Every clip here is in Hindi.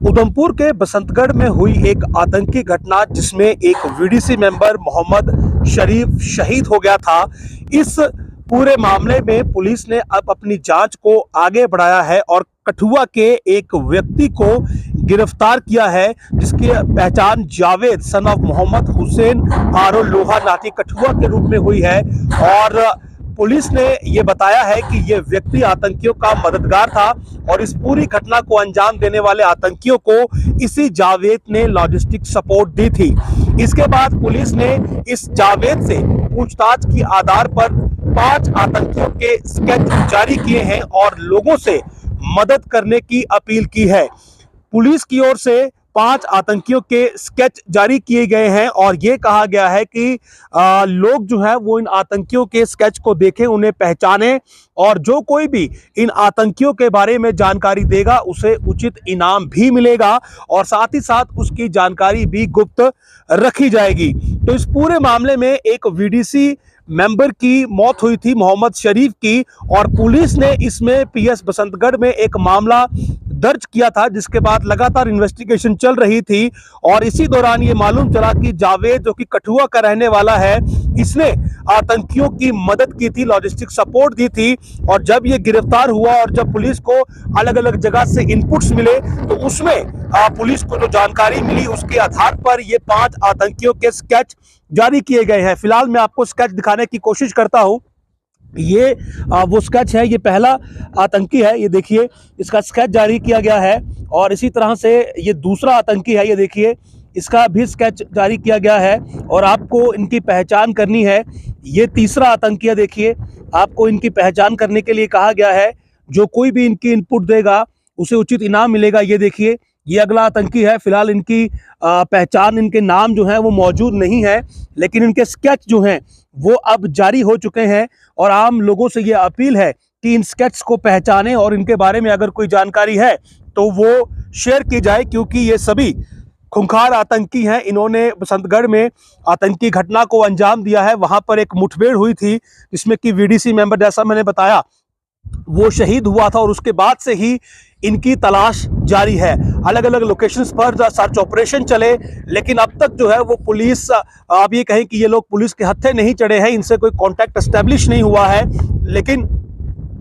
उधमपुर के बसंतगढ़ में हुई एक आतंकी घटना जिसमें एक वीडीसी मेंबर मोहम्मद शरीफ शहीद हो गया था। इस पूरे मामले में पुलिस ने अब अपनी जांच को आगे बढ़ाया है और कठुआ के एक व्यक्ति को गिरफ्तार किया है जिसकी पहचान जावेद सन ऑफ मोहम्मद हुसैन आरो लोहा नाटी कठुआ के रूप में हुई है। और पुलिस ने यह बताया है कि यह व्यक्ति आतंकियों का मददगार था और इस पूरी घटना को अंजाम देने वाले आतंकियों को इसी जावेद ने लॉजिस्टिक सपोर्ट दी थी। इसके बाद पुलिस ने इस जावेद से पूछताछ की आधार पर 5 आतंकियों के स्केच जारी किए हैं और लोगों से मदद करने की अपील की है। पुलिस की ओर से 5 आतंकियों के स्केच जारी किए गए हैं और ये कहा गया है कि लोग जो है वो इन आतंकियों के स्केच को देखें, उन्हें पहचानें और जो कोई भी इन आतंकियों के बारे में जानकारी देगा उसे उचित इनाम भी मिलेगा और साथ ही साथ उसकी जानकारी भी गुप्त रखी जाएगी। तो इस पूरे मामले में एक वीडीसी मेंबर की मौत हुई थी मोहम्मद शरीफ की और पुलिस ने इसमें पीएस बसंतगढ़ में एक मामला दर्ज किया था जिसके बाद लगातार इन्वेस्टिगेशन चल रही थी और इसी दौरान ये मालूम चला कि जावेद जो कि कठुआ का रहने वाला है, इसने आतंकियों की मदद की थी, लॉजिस्टिक सपोर्ट दी थी। और जब ये गिरफ्तार हुआ और जब पुलिस को अलग अलग जगह से इनपुट्स मिले तो उसमें पुलिस को जो जानकारी मिली उसके आधार पर ये 5 आतंकियों के स्केच जारी किए गए हैं। फिलहाल मैं आपको स्केच दिखाने की कोशिश करता हूं। ये वो स्केच है, ये पहला आतंकी है, ये देखिए इसका स्केच जारी किया गया है। और इसी तरह से ये दूसरा आतंकी है, ये देखिए इसका भी स्केच जारी किया गया है और आपको इनकी पहचान करनी है। ये तीसरा आतंकी है, देखिए आपको इनकी पहचान करने के लिए कहा गया है। जो कोई भी इनकी इनपुट देगा उसे उचित इनाम मिलेगा। ये देखिए ये अगला आतंकी है। फिलहाल इनकी पहचान, इनके नाम जो है वो मौजूद नहीं है, लेकिन इनके स्केच जो हैं वो अब जारी हो चुके हैं और आम लोगों से ये अपील है कि इन स्केच को पहचानें और इनके बारे में अगर कोई जानकारी है तो वो शेयर की जाए, क्योंकि ये सभी खूंखार आतंकी हैं। इन्होंने बसंतगढ़ में आतंकी घटना को अंजाम दिया है। वहां पर एक मुठभेड़ हुई थी जिसमें कि वीडीसी मेंबर, जैसा मैंने बताया, वो शहीद हुआ था और उसके बाद से ही इनकी तलाश जारी है। अलग अलग लोकेशंस पर सर्च ऑपरेशन चले, लेकिन अब तक जो है वो पुलिस, आप ये कहें कि ये लोग पुलिस के हत्थे नहीं चढ़े हैं, इनसे कोई कांटेक्ट एस्टेब्लिश नहीं हुआ है। लेकिन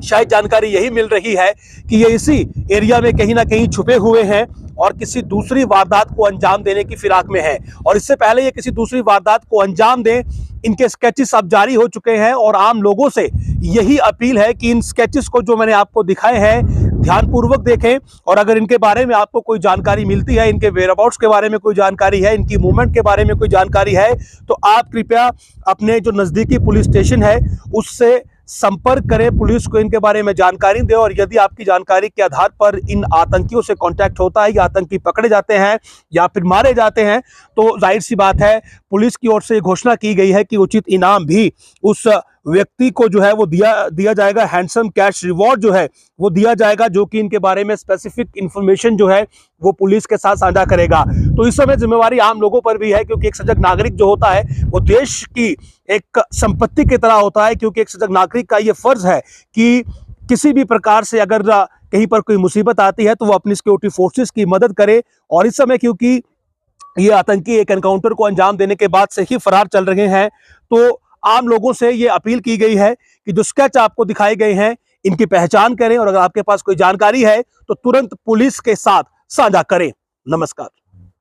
शायद जानकारी यही मिल रही है कि ये इसी एरिया में कहीं ना कहीं छुपे हुए हैं और किसी दूसरी वारदात को अंजाम देने की फिराक में है। और इससे पहले ये किसी दूसरी वारदात को अंजाम दें, इनके स्केचेस अब जारी हो चुके हैं और आम लोगों से यही अपील है कि इन स्केचेस को जो मैंने आपको दिखाए हैं ध्यानपूर्वक देखें और अगर इनके बारे में आपको कोई जानकारी मिलती है, इनके वेयरअबाउट्स के बारे में कोई जानकारी है, इनकी मूवमेंट के बारे में कोई जानकारी है, तो आप कृपया अपने जो नज़दीकी पुलिस स्टेशन है उससे संपर्क करें, पुलिस को इनके बारे में जानकारी दें। और यदि आपकी जानकारी के आधार पर इन आतंकियों से कांटेक्ट होता है या आतंकी पकड़े जाते हैं या फिर मारे जाते हैं तो जाहिर सी बात है पुलिस की ओर से घोषणा की गई है कि उचित इनाम भी उस व्यक्ति को जो है वो दिया जाएगा। हैंडसम कैश रिवॉर्ड जो है वो दिया जाएगा, जो कि इनके बारे में स्पेसिफिक इंफॉर्मेशन जो है वो पुलिस के साथ साझा करेगा। तो इस समय जिम्मेवारी आम लोगों पर भी है, क्योंकि एक सजग नागरिक जो होता है वो देश की एक संपत्ति की तरह होता है। क्योंकि एक सजग नागरिक का ये फर्ज है कि किसी भी प्रकार से अगर कहीं पर कोई मुसीबत आती है तो वो अपनी सिक्योरिटी फोर्सेस की मदद करे। और इस समय क्योंकि ये आतंकी एक एनकाउंटर को अंजाम देने के बाद से ही फरार चल रहे हैं, तो आम लोगों से ये अपील की गई है कि जो स्केच आपको दिखाए गए हैं इनकी पहचान करें और अगर आपके पास कोई जानकारी है तो तुरंत पुलिस के साथ साझा करें। नमस्कार।